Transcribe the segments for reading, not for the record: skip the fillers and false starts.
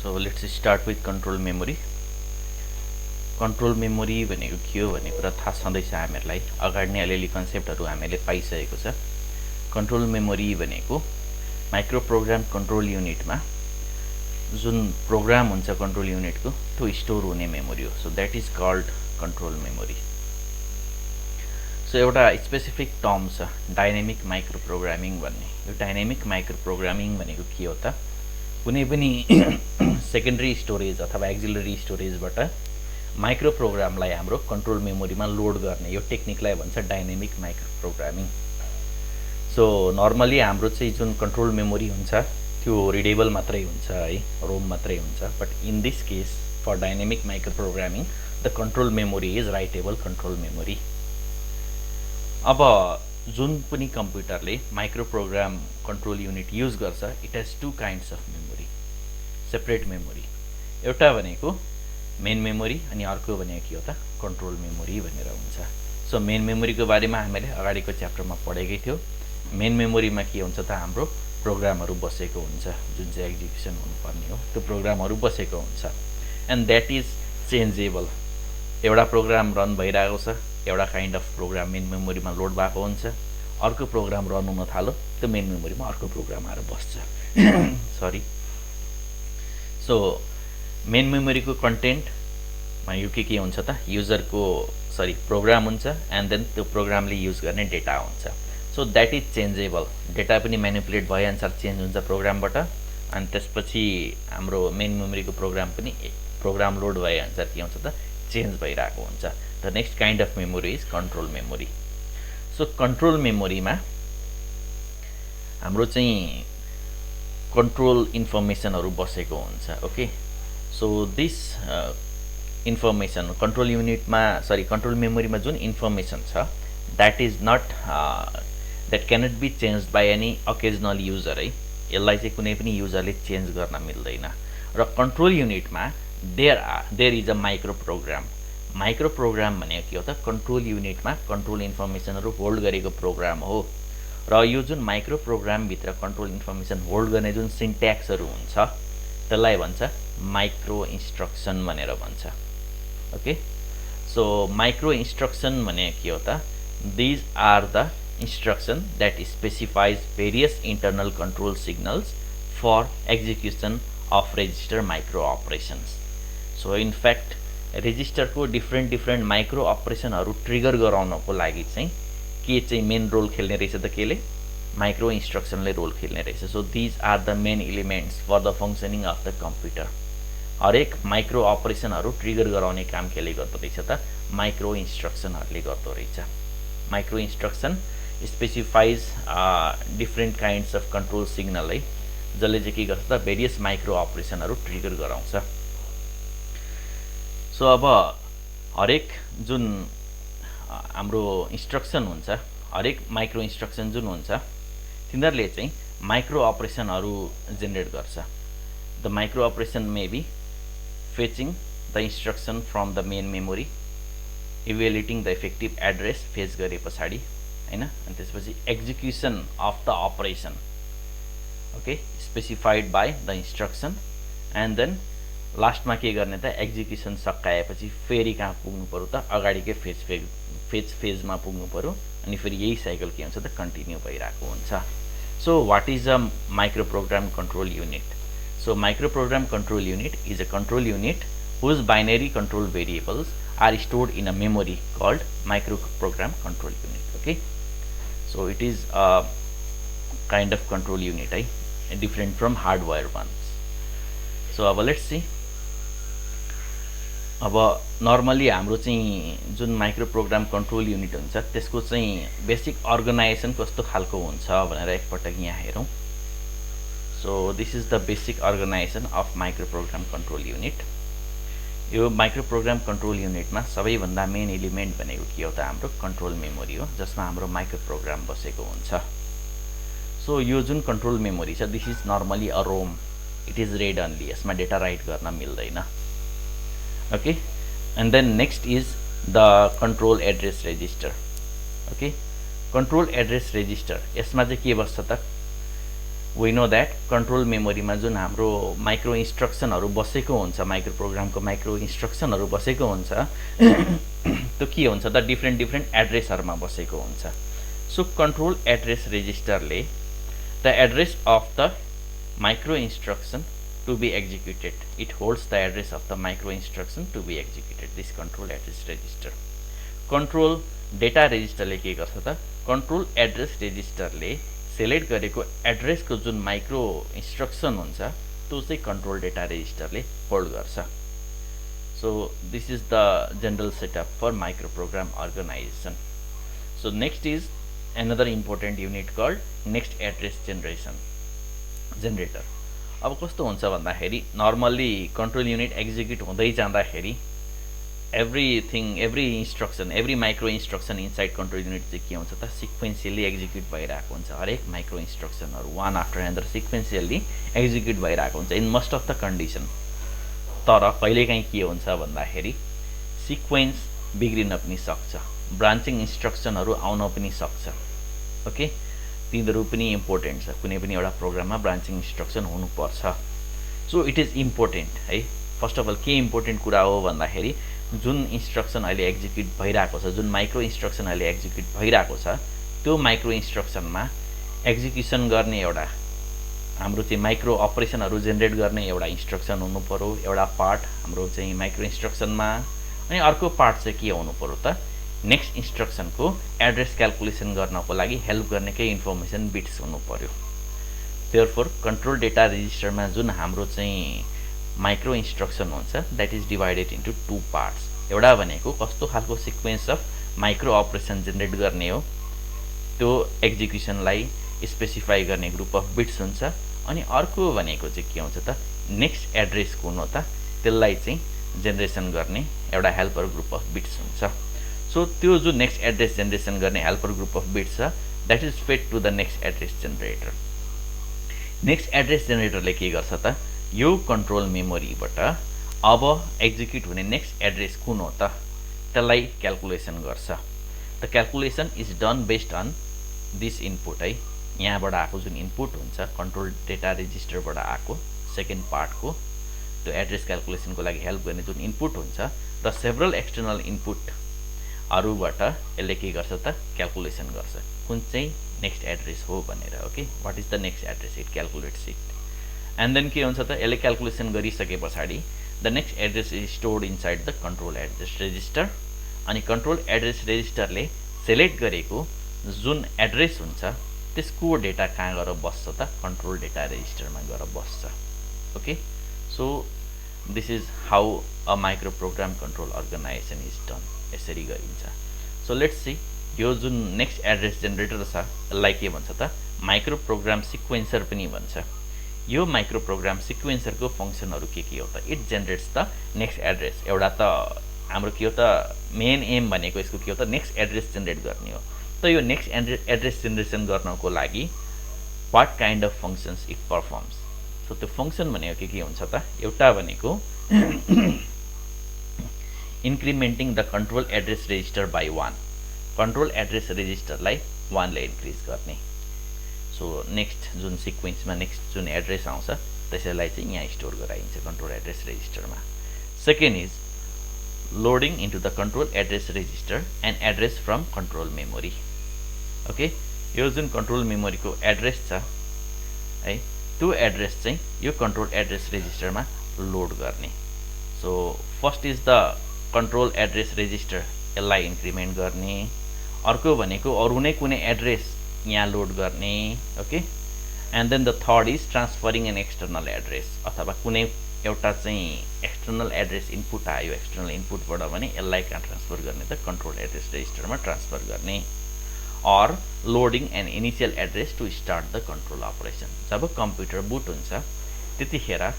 So let's start with control memory. Control memory भनेको के हो भन्ने कुरा थाहा छँदैछ हामीहरुलाई। अगाडि नै अलिअलि कन्सेप्टहरु हामीले पाइसकेको छ। कंट्रोल मेमोरी भनेको माइक्रो प्रोग्राम कंट्रोल युनिटमा जुन प्रोग्राम हुन्छ कंट्रोल युनिटको त्यो स्टोर हुने मेमोरी हो। So that is called control memory. So एउटा स्पेसिफिक टर्म छ डायनामिक माइक्रो प्रोग्रामिङ भन्ने। यो डायनामिक माइक्रो प्रोग्रामिङ भनेको के हो त? कुनै पनि सेकेन्डरी स्टोरेज अथवा एक्सिलरी स्टोरेजबाट माइक्रो प्रोग्रामलाई हाम्रो कंट्रोल मेमोरीमा लोड गर्ने यो टेक्निकलाई भन्छ dynamic micro programming. So normally हाम्रो चाहिँ जुन कंट्रोल मेमोरी हुन्छ त्यो रिडेबल मात्रै हुन्छ है, रोम मात्रै हुन्छ। But in this case for dynamic micro programming the control memory is writable control memory. अब जुन पनि कम्प्युटरले micro program control unit use गर्छ it has two kinds of memory, separate memory. एउटा भनेको मेन मेमोरी अनि अर्को भनेको के हो त कंट्रोल मेमोरी भनेर हुन्छ। सो मेन मेमोरी को बारेमा हामीले अगाडिको च्याप्टरमा पढेकै थियौ। मेन मेमोरीमा के हुन्छ त हाम्रो प्रोग्रामहरु बसेको हुन्छ जुन चाहिँ एक्जिक्युसन हुनुपर्ने हो त्यो प्रोग्रामहरु बसेको हुन्छ एन्ड दैट इज चेन्जेबल। एउटा प्रोग्राम रन भइरहेको छ, एउटा काइन्ड अफ प्रोग्राम मेन मेमोरीमा लोड भएको हुन्छ, अर्को प्रोग्राम रन हुन थाल्यो त्यो मेन मेमोरीमा अर्को प्रोग्राम आएर बस्छ। सरी। सो मेन मेमोरी को कन्टेन्ट यो के हुन्छ त युजर को प्रोग्राम हुन्छ एन्ड देन त्यो प्रोग्रामले युज गर्ने डेटा हुन्छ। So that is changeable. Data पनि म्यानिपुलेट भए अनुसार चेन्ज हुन्छ प्रोग्रामबाट अनि त्यसपछि हाम्रो मेन मेमोरी को प्रोग्राम पनि प्रोग्राम लोड भए अनुसार के हुन्छ त चेन्ज भइरहेको हुन्छ। The next kind of memory is control memory. So control मेमोरीमा हाम्रो चाहिँ कंट्रोल इन्फर्मेसनहरु बसेको हुन्छ। Okay. So this information control युनिटमा कंट्रोल मेमोरीमा जुन इन्फर्मेसन छ that is not that cannot be changed by any occasional user है। यसलाई चाहिँ कुनै पनि युजरले चेन्ज गर्न मिल्दैन। र कंट्रोल युनिटमा there is a micro program. Micro program भनेको के हो त कंट्रोल युनिटमा कंट्रोल इन्फर्मेसनहरु होल्ड गरेको प्रोग्राम हो। र यो जुन माइक्रो प्रोग्राम भित्र कंट्रोल इन्फर्मेसन होल्ड गर्ने जुन सिन्ट्याक्सहरु हुन्छ त्यसलाई भन्छ माइक्रो इन्स्ट्रक्सन भनेर भन्छ। ओके। सो माइक्रो इन्स्ट्रक्सन भनेको के हो त these are the instruction that specifies various internal control signals for execution of register micro operations. So in fact register को different micro operation हरु ट्रिगर गराउनको लागि चाहिँ के चाहिँ मेन रोल खेल्ने रहेछ त केले माइक्रो इन्स्ट्रक्सन ले रोल खेल्ने रहेछ। So these are the main elements for the functioning of the computer। हरेक माइक्रो अपरेसन हरु ट्रिगर गराउने काम केले गर्दो रहेछ त माइक्रो इन्स्ट्रक्सन हरुले गर्दो रहेछ। Micro instruction specifies different kinds of control signal है जसले चाहिँ के गर्छ त भेरियस माइक्रो अपरेसनहरु ट्रिगर गराउँछ। सो अब हरेक जुन हाम्रो इन्स्ट्रक्सन हुन्छ हरेक माइक्रो इन्स्ट्रक्सन जुन हुन्छ तिनीहरुले चाहिँ माइक्रो अपरेसनहरु जेनेरेट गर्छ। The micro operation may be fetching the instruction from the main memory, evaluating the effective address fetch गरे पछाडी हैन, अनि त्यसपछि execution of the operation okay specified by the instruction and then last मा के गर्ने त execution सकाएपछि फेरि कहाँ पुग्नु पर्यो त अगाडिकै fetch phase मा पुग्नु पर्यो अनि फेरि यही साइकल के हुन्छ त कन्टिन्यू भइराको हुन्छ। So what is a microprogram control unit? So microprogram control unit is a control unit whose binary control variables are stored in a memory called microprogram control unit. Okay. So it is a kind of control unit different from hardware ones. So let's see. अब normally हाम्रो चाहिँ जुन माइक्रोप्रोग्राम control unit हुन्छ त्यसको चाहिँ basic organisation कस्तो खालको हुन्छ भनेर एकपटक यहाँ हेरौं। So this is the basic organization of microprogram control unit. यो microprogram control unit मा सबैभन्दा मेन एलिमेन्ट भनेको के हो त हाम्रो कंट्रोल मेमोरी हो जसमा हाम्रो माइक्रोप्रोग्राम बसेको हुन्छ। सो यो जुन कंट्रोल मेमोरी छ this is normally a ROM. It is read only. यसमा डेटा राइट गर्न मिल्दैन। Okay. And then next is the control address register. Okay. Control address register यसमा चाहिँ के बस्छ त वी नो दैट कन्ट्रोल मेमोरीमा जुन हाम्रो माइक्रो इन्स्ट्रक्सनहरू बसेको हुन्छ, माइक्रो प्रोग्रामको माइक्रो इन्स्ट्रक्सनहरू बसेको हुन्छ त्यो के हुन्छ त डिफ्रेन्ट डिफ्रेन्ट एड्रेसहरूमा बसेको हुन्छ। सो कन्ट्रोल एड्रेस रेजिस्टरले the address of the micro instruction to be executed. It holds the address of the micro instruction to be executed. This control address register. Control data register ले के गर्छ त control address register ले select गरेको address को जुन micro instruction हुन्छ त्यो चाहिँ control data register ले होल्ड गर्छ। So this is the general setup for microprogram organization. So next is another important unit called next address generator. अब कस्तो हुन्छ भन्दाखेरि नर्मल्ली कन्ट्रोल युनिट एक्जिक्युट हुँदै जाँदाखेरि every instruction every micro instruction inside control unit चाहिँ के हुन्छ त सिक्वेन्सियली एक्जिक्युट भइरहेको हुन्छ। हरेक माइक्रो इन्स्ट्रक्सनहरू one after another sequentially execute भइरहेको हुन्छ in most of the condition. तर कहिलेकाहीँ के हुन्छ भन्दाखेरि सिक्वेन्स बिग्रिन पनि सक्छ, ब्रान्चिङ इन्स्ट्रक्सनहरू आउन पनि सक्छ। ओके, तिनीहरू पनि इम्पोर्टेन्ट छ। कुनै पनि एउटा प्रोग्राममा ब्रान्चिङ इन्स्ट्रक्सन हुनुपर्छ। सो इट इज इम्पोर्टेन्ट है। फर्स्ट अफ अल के इम्पोर्टेन्ट कुरा हो भन्दाखेरि जुन इन्स्ट्रक्सन अहिले एक्जिक्युट भइरहेको छ, जुन माइक्रो इन्स्ट्रक्सन अहिले एक्जिक्युट भइरहेको छ त्यो माइक्रो इन्स्ट्रक्सनमा एक्जिक्युसन गर्ने एउटा हाम्रो चाहिँ माइक्रो अपरेसनहरू जेनेरेट गर्ने एउटा इन्स्ट्रक्सन हुनु पर्यो, एउटा पार्ट हाम्रो चाहिँ माइक्रो इन्स्ट्रक्सनमा। अनि अर्को पार्ट चाहिँ के हुनु पर्यो त नेक्स्ट इन्स्ट्रक्सनको एड्रेस क्याल्कुलेसन गर्नको लागि हेल्प गर्ने केही इन्फर्मेसन बिट्स हुनु पर्यो। देयरफोर कन्ट्रोल डेटा रेजिस्टरमा जुन हाम्रो चाहिँ माइक्रो इन्स्ट्रक्सन हुन्छ that is divided into two parts. एउटा भनेको कस्तो खालको sequence of micro operation generate गर्ने हो त्यो एक्जिक्युसनलाई स्पेसिफाई गर्ने ग्रुप अफ बिट्स हुन्छ। अनि अर्को भनेको चाहिँ के हुन्छ त नेक्स्ट एड्रेस कुन हो त त्यसलाई चाहिँ जेनेरेसन गर्ने एउटा हेल्पर ग्रुप अफ बिट्स हुन्छ। सो त्यो जो नेक्स्ट एड्रेस जेनेरेसन गर्ने हेल्पर ग्रुप अफ बिट्स छ that is fed to the next address generator. Next address जेनेरेटरले के गर्छ त यो कन्ट्रोल मेमोरीबाट अब एक्जिक्युट हुने नेक्स्ट एड्रेस कुन हो त त्यसलाई क्याल्कुलेसन गर्छ। The calculation is done based on this input है। यहाँबाट आएको जुन इनपुट हुन्छ कन्ट्रोल डेटा रेजिस्टरबाट आएको सेकेन्ड पार्टको त्यो एड्रेस क्याल्कुलेसनको लागि हेल्प गर्ने जुन इनपुट हुन्छ र सेभरल एक्सटर्नल इनपुटहरूबाट यसले के गर्छ त क्याल्कुलेसन गर्छ कुन चाहिँ नेक्स्ट एड्रेस हो भनेर। Okay, what is the next address, it calculates it. And then के हुन्छ त यसले क्याल्कुलेसन गरिसके पछाडि the next address is stored inside the control address register. अनि कन्ट्रोल एड्रेस रेजिस्टरले सेलेक्ट गरेको जुन एड्रेस हुन्छ त्यसको डेटा कहाँ गएर बस्छ त कन्ट्रोल डेटा रेजिस्टरमा गएर बस्छ। Okay, so this is how a micro program control organization is done. यसरी गरिन्छ। सो लेट्स सी यो जुन नेक्स्ट एड्रेस जेनेरेटर छ यसलाई के भन्छ त माइक्रो प्रोग्राम सिक्वेन्सर पनि भन्छ। यो माइक्रो प्रोग्राम सिक्वेन्सरको फङ्सनहरू के हो त it generates the next address. एउटा त हाम्रो के हो त मेन एम भनेको यसको के हो त नेक्स्ट एड्रेस जेनेरेट गर्ने हो। त यो नेक्स्ट एड्रेस जेनेरेसन गर्नको लागि what kind of functions it performs. So त्यो फङ्सन भनेको के हुन्छ त एउटा भनेको incrementing the control address register by 1। Control address रेजिस्टरलाई 1 ले इन्क्रिज गर्ने। सो नेक्स्ट जुन सिक्वेन्समा नेक्स्ट जुन एड्रेस आउँछ त्यसैलाई चाहिँ यहाँ स्टोर गराइन्छ कन्ट्रोल एड्रेस रेजिस्टरमा। Second is loading into the control address register and address from control memory. Okay, यो जुन कन्ट्रोल मेमोरीको एड्रेस छ है त्यो एड्रेस चाहिँ यो कन्ट्रोल एड्रेस रेजिस्टरमा लोड गर्ने। So first is the control address register यसलाई इन्क्रिमेन्ट गर्ने। अर्को भनेको अरू नै कुनै एड्रेस यहाँ लोड गर्ने। Okay, and then the third is transferring an external address अथवा कुनै एउटा चाहिँ एक्सटर्नल एड्रेस इनपुट आयो एक्सटर्नल इनपुटबाट भने यसलाई कहाँ ट्रान्सफर गर्ने त कन्ट्रोल एड्रेस रेजिस्टरमा ट्रान्सफर गर्ने। Or loading an initial address to start the control operation. जब कम्प्युटर बुट हुन्छ त्यतिखेर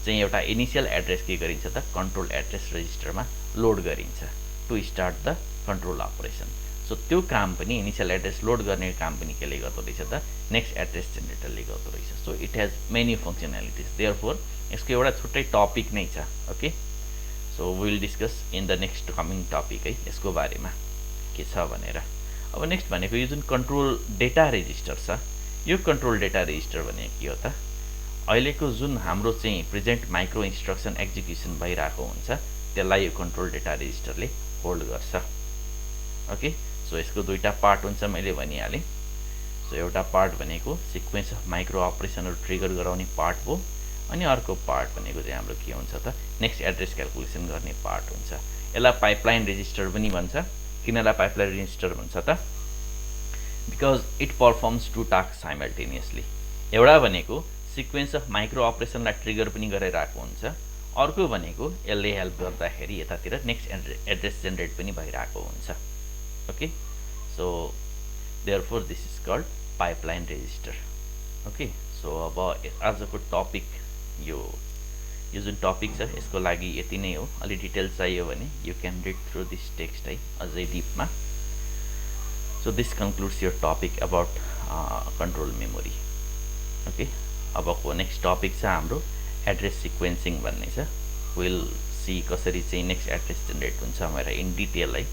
चाहिँ एउटा इनिसियल एड्रेस के गरिन्छ त कन्ट्रोल एड्रेस रेजिस्टरमा लोड गरिन्छ to start the control operation. So त्यो काम पनि इनिसियल एड्रेस लोड गर्ने काम पनि केले गर्दो रहेछ त नेक्स्ट एड्रेस जेनेरेटरले गर्दो रहेछ। So it has many functionalities. Therefore यसको एउटा छुट्टै टपिक नै छ। Okay, so we will discuss in the next coming topic है यसको बारेमा के छ भनेर। अब नेक्स्ट भनेको यो जुन कन्ट्रोल डेटा रेजिस्टर छ यो कन्ट्रोल डेटा रेजिस्टर भनेको के हो त अहिलेको जुन हाम्रो चाहिँ प्रेजेन्ट माइक्रो इन्स्ट्रक्सन एक्जिक्युसन भइरहेको हुन्छ त्यसलाई यो कन्ट्रोल डेटा रेजिस्टरले होल्ड गर्छ ओके सो यसको दुईटा पार्ट हुन्छ मैले भनिहालेँ सो एउटा पार्ट भनेको सिक्वेन्स अफ माइक्रो अपरेसनहरू ट्रिगर गराउने पार्ट हो अनि अर्को पार्ट भनेको चाहिँ हाम्रो के हुन्छ त नेक्स्ट एड्रेस क्याल्कुलेसन गर्ने पार्ट हुन्छ यसलाई पाइपलाइन रेजिस्टर पनि भन्छ किन यसलाई पाइपलाइन रेजिस्टर भन्छ त because it performs two task simultaneously एउटा भनेको सिक्वेन्स अफ माइक्रो अपरेसनलाई ट्रिगर पनि गरिरहेको हुन्छ अर्को भनेको यसले हेल्प गर्दाखेरि यतातिर नेक्स्ट एड्रेस जेनेरेट पनि भइरहेको हुन्छ okay so therefore this is called pipeline register okay so अब आजको टपिक यो जुन टपिक छ यसको लागि यति नै हो अलि डिटेल चाहियो भने you can read through this text है अझै डिपमा so this concludes your topic about control memory okay अबको नेक्स्ट टपिक छ हाम्रो एड्रेस सिक्वेन्सिङ भन्ने छ विल सी कसरी चाहिँ नेक्स्ट एड्रेस जेनेरेट हुन्छ भनेर इन डिटेल है